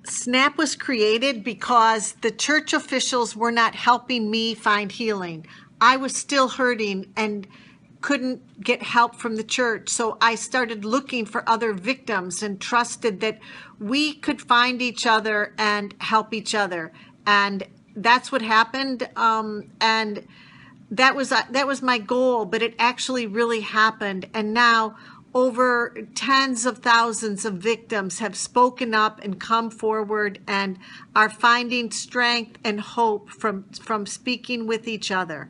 SNAP was created because the church officials were not helping me find healing. I was still hurting and couldn't get help from the church. So I started looking for other victims and trusted that we could find each other and help each other. And that's what happened. And that was my goal, but it actually really happened. And now over tens of thousands of victims have spoken up and come forward and are finding strength and hope from speaking with each other.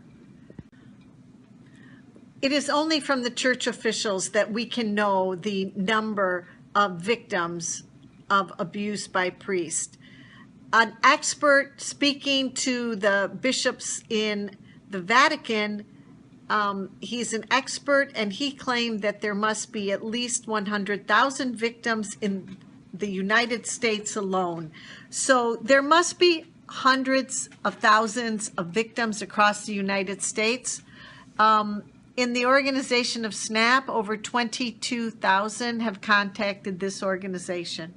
It is only from the church officials that we can know the number of victims of abuse by priests. An expert speaking to the bishops in the Vatican, he's an expert, and he claimed that there must be at least 100,000 victims in the United States alone. So there must be hundreds of thousands of victims across the United States. In the organization of SNAP, over 22,000 have contacted this organization.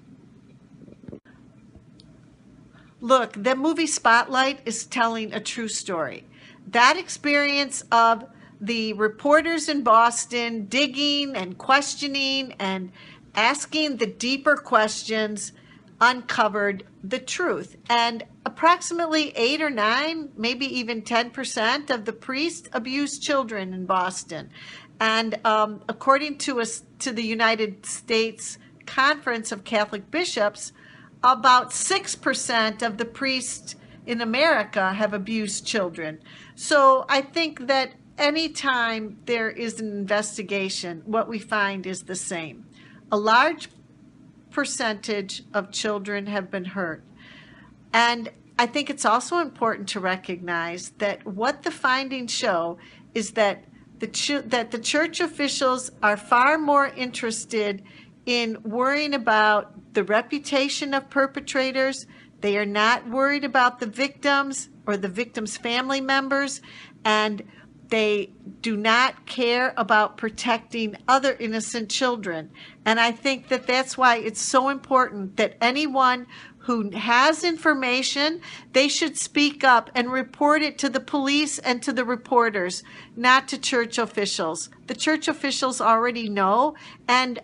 Look, the movie Spotlight is telling a true story. That experience of the reporters in Boston digging and questioning and asking the deeper questions uncovered the truth. And approximately 8 or 9, maybe even 10% of the priests abused children in Boston. And according to the United States Conference of Catholic Bishops, about 6% of the priests in America have abused children. So I think that anytime there is an investigation, what we find is the same. A large percentage of children have been hurt. And I think it's also important to recognize that what the findings show is that the church officials are far more interested in worrying about the reputation of perpetrators. They are not worried about the victims or the victims' family members, and they do not care about protecting other innocent children. And I think that that's why it's so important that anyone who has information, they should speak up and report it to the police and to the reporters, not to church officials. The church officials already know, and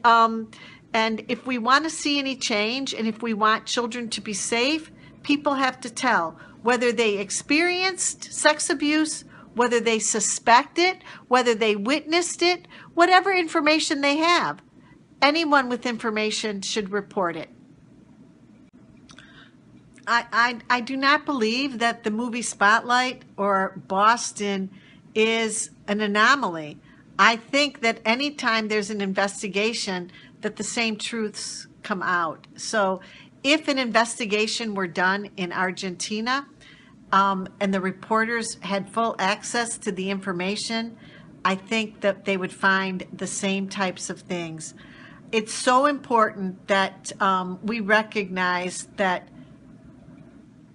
if we want to see any change, and if we want children to be safe, people have to tell whether they experienced sex abuse, whether they suspect it, whether they witnessed it, whatever information they have. Anyone with information should report it. I do not believe that the movie Spotlight or Boston is an anomaly. I think that anytime there's an investigation, that the same truths come out. So if an investigation were done in Argentina, and the reporters had full access to the information, I think that they would find the same types of things. It's so important that we recognize that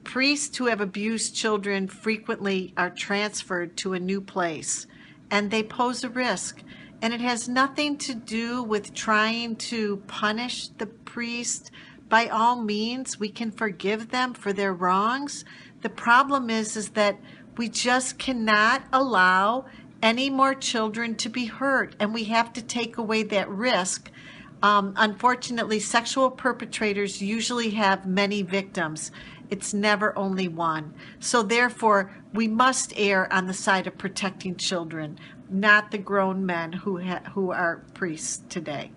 priests who have abused children frequently are transferred to a new place, and they pose a risk. And it has nothing to do with trying to punish the priest. By all means, we can forgive them for their wrongs. The problem is that we just cannot allow any more children to be hurt, and we have to take away that risk. Unfortunately, sexual perpetrators usually have many victims. It's never only one. So therefore, we must err on the side of protecting children, not the grown men who are priests today.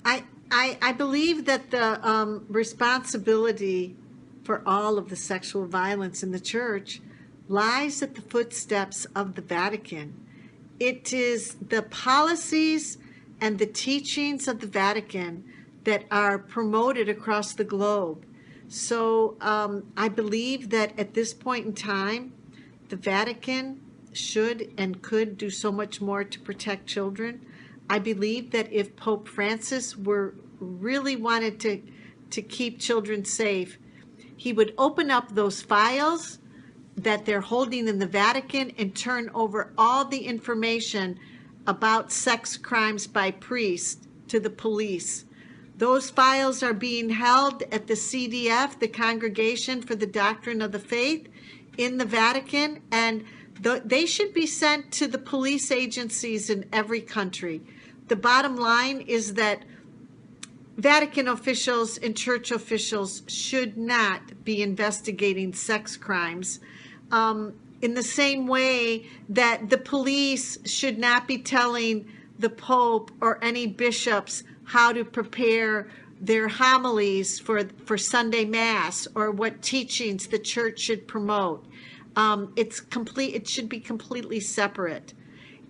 I believe that the responsibility for all of the sexual violence in the church lies at the footsteps of the Vatican. It is the policies and the teachings of the Vatican that are promoted across the globe. So I believe that at this point in time, the Vatican should and could do so much more to protect children. I believe that if Pope Francis really wanted to keep children safe, he would open up those files that they're holding in the Vatican and turn over all the information about sex crimes by priests to the police. Those files are being held at the CDF, the Congregation for the Doctrine of the Faith, in the Vatican, and they should be sent to the police agencies in every country. The bottom line is that Vatican officials and church officials should not be investigating sex crimes. In the same way that the police should not be telling the Pope or any bishops how to prepare their homilies for Sunday Mass or what teachings the church should promote. It should be completely separate.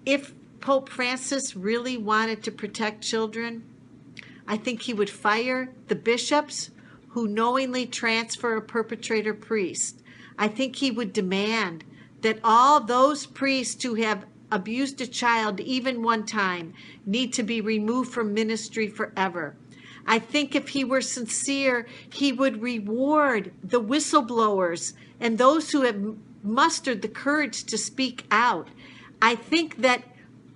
If Pope Francis really wanted to protect children, I think he would fire the bishops who knowingly transfer a perpetrator priest. I think he would demand that all those priests who have abused a child even one time need to be removed from ministry forever. I think if he were sincere, he would reward the whistleblowers and those who have mustered the courage to speak out. I think that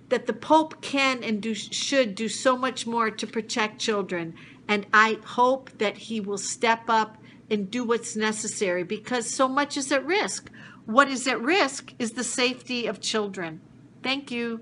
the Pope can and should do so much more to protect children, and I hope that he will step up and do what's necessary, because so much is at risk. What is at risk is the safety of children. Thank you.